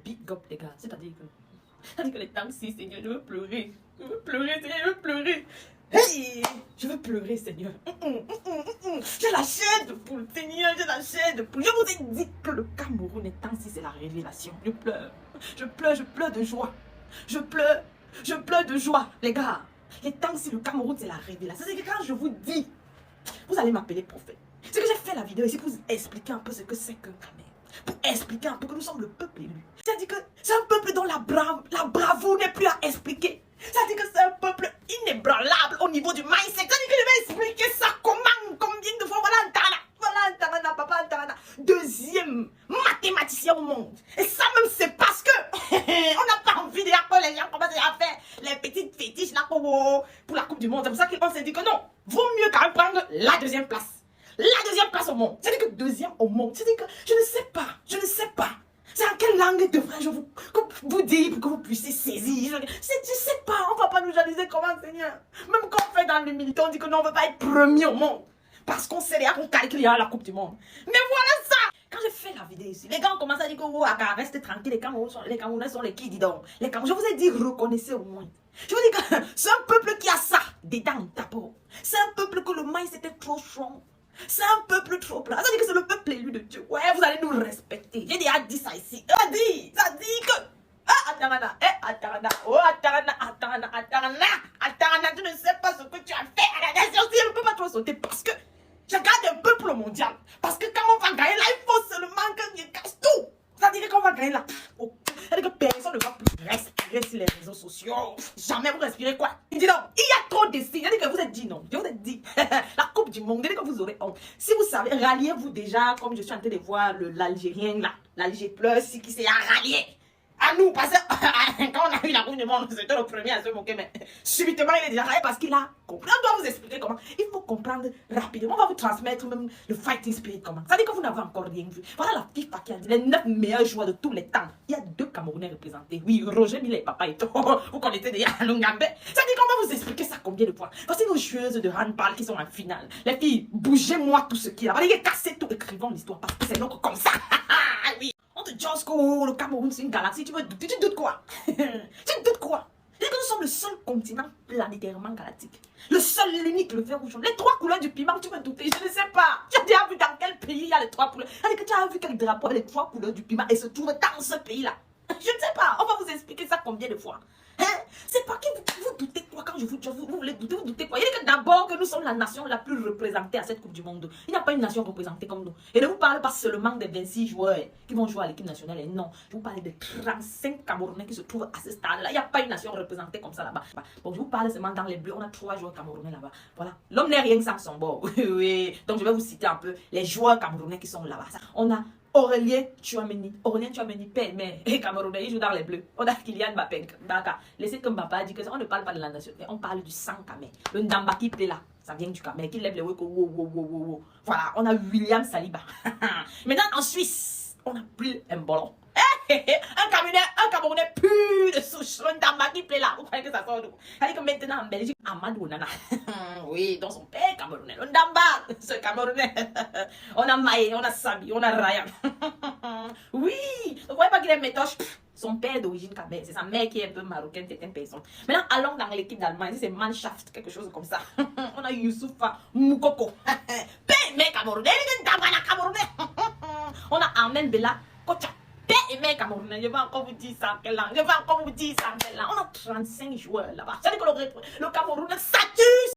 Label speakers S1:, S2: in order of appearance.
S1: big up, les gars. C'est-à-dire que les temps ci, Seigneur, je veux pleurer. Je veux pleurer, Seigneur, je veux pleurer. Hey, je veux pleurer, Seigneur. J'ai la chair de poule, Seigneur, j'ai la chair de poule. Je vous ai dit que le Cameroun est ainsi, c'est la révélation. Je pleure. Je pleure, je pleure de joie. Je pleure de joie, les gars. Les temps si le Cameroun, c'est la révélation. C'est que quand je vous dis, vous allez m'appeler prophète. C'est que j'ai fait la vidéo ici pour vous expliquer un peu ce que c'est qu'un Cameroun. Pour expliquer un peu que nous sommes le peuple élu. C'est-à-dire que c'est un peuple dont la bravoure n'est plus à expliquer. C'est-à-dire que c'est un peuple inébranlable au niveau du mindset. C'est-à-dire que je vais expliquer ça combien de fois. Voilà Antarana, papa Antarana. Deuxième mathématicien au monde. Et ça même c'est parce que on n'a pas envie de dire que les gens commencent à faire les petites fétiches là pour la Coupe du Monde. C'est pour ça qu'on s'est dit que non, vaut mieux quand même prendre la deuxième place. La deuxième place au monde. C'est-à-dire que deuxième au monde. C'est-à-dire que je ne sais pas. C'est en quelle langue devrais-je vous dire pour que vous puissiez saisir. Je ne sais pas. On ne va pas nous réaliser comment, Seigneur. Même quand on fait dans l'humilité, on dit que non, on ne veut pas être premier au monde. Parce qu'on sait déjà qu'on calcule la Coupe du Monde. Mais voilà ça. Quand j'ai fait la vidéo ici, les gars ont commencé à dire que oh, restez tranquille, les Camerounais sont les qui, dis donc. Je vous ai dit, reconnaissez au moins. Je vous dis que c'est un peuple qui a ça dedans d'abord. C'est un peuple que le maïs était trop strong. C'est un peuple trop plat. Ça dit que c'est le peuple élu de Dieu. Ouais, vous allez nous respecter. J'ai déjà dit ça ici. Ça dit que... Ah, Atarana, Atarana, oh, Atarana, tu ne sais pas ce que tu as fait à la nation. Je ne peux pas trop sauter parce que je garde un peuple mondial. Parce que quand on va gagner là, il faut seulement que je casse tout. Ça dit que quand on va gagner là, ça dit que personne ne va plus respirer sur les réseaux sociaux. Jamais vous respirez quoi? Il dit non, il y a trop de signes. Il dit que vous êtes dit non. Je vous ai dit, la Coupe du Monde, il dit que vous aurez honte. Si vous savez, ralliez-vous déjà, comme je suis en train de voir l'Algérien là. L'Algérie pleure, si qui s'est rallié. À nous, parce que quand on a eu la Coupe du Monde, c'était le premier à se moquer, mais subitement il est déjà rallié parce qu'il a compris. On doit vous expliquer comment. Il faut comprendre rapidement. On va vous transmettre même le fighting spirit comment. Ça veut dire que vous n'avez encore rien vu. Voilà la FIFA qui a dit les 9 meilleurs joueurs de tous les temps. Il y a 2 Camerounais représentés. Oui, Roger Mila et Papa et tout. Vous connaissez déjà Lungambe. Ça veut dire qu'on va vous expliquer ça combien de fois. Voici nos joueuses de handball qui sont en finale. Les filles, bougez-moi tout ce qui est là. Allez, cassez tout, écrivons l'histoire parce que c'est donc comme ça. Oui. Josco, le Cameroun c'est une galaxie, tu doutes quoi? Tu doutes quoi? C'est que nous sommes le seul continent planétairement galactique. Le seul, l'unique, le vert rouge. Les 3 couleurs du piment, tu veux douter? Je ne sais pas. Tu as déjà vu dans quel pays il y a les 3 couleurs? C'est-à-dire que tu as vu quel drapeau avec les 3 couleurs du piment et se trouve dans ce pays-là. Je ne sais pas. On va vous expliquer ça combien de fois. Hein? C'est pas que vous doutez quoi quand vous voulez douter, vous doutez quoi? Il dit que d'abord que nous sommes la nation la plus représentée à cette Coupe du Monde. Il n'y a pas une nation représentée comme nous. Et ne vous parle pas seulement des 26 joueurs qui vont jouer à l'équipe nationale. Et non, je vous parle des 35 Camerounais qui se trouvent à ce stade-là. Il n'y a pas une nation représentée comme ça là-bas. Bon, je vous parle seulement dans les bleus. On a 3 joueurs camerounais là-bas. Voilà. L'homme n'est rien sans son bord. Oui. Donc je vais vous citer un peu les joueurs camerounais qui sont là-bas. On a Aurélien Tchouameni, père, mais Camerounais, il joue dans les bleus. On a Kylian Mbappé, Baka. Laissez que Mbappé a dit que ça, on ne parle pas de la nation, mais on parle du sang Camé. Le Ndamba qui plaît là, ça vient du Camé, qui lève les weko, wow. Voilà, on a William Saliba. Maintenant, en Suisse, on a pris un ballon. Un Camerounais pur de souche, le Ndamba qui plaît là. Vous croyez que ça sort d'où? Ça dit que maintenant en Belgique, Amadou Nana. Oui, dans son père Camerounais. Le Ndamba, ce Camerounais. On a Maé, on a Sabi, on a Ryan. Oui, vous voyez pas qu'il est métoche. Son père d'origine Cameroun, c'est sa mère qui est un peu marocaine, certaines personnes. Maintenant, allons dans l'équipe d'Allemagne, c'est Mannschaft, quelque chose comme ça. On a Youssoufa Moukoko. Père Camerounais, on a Armen Bella Kocha. Père Camerounais, je vais encore vous dire ça en quelle langue. On a 35 joueurs là-bas. C'est-à-dire que le Cameroun sature.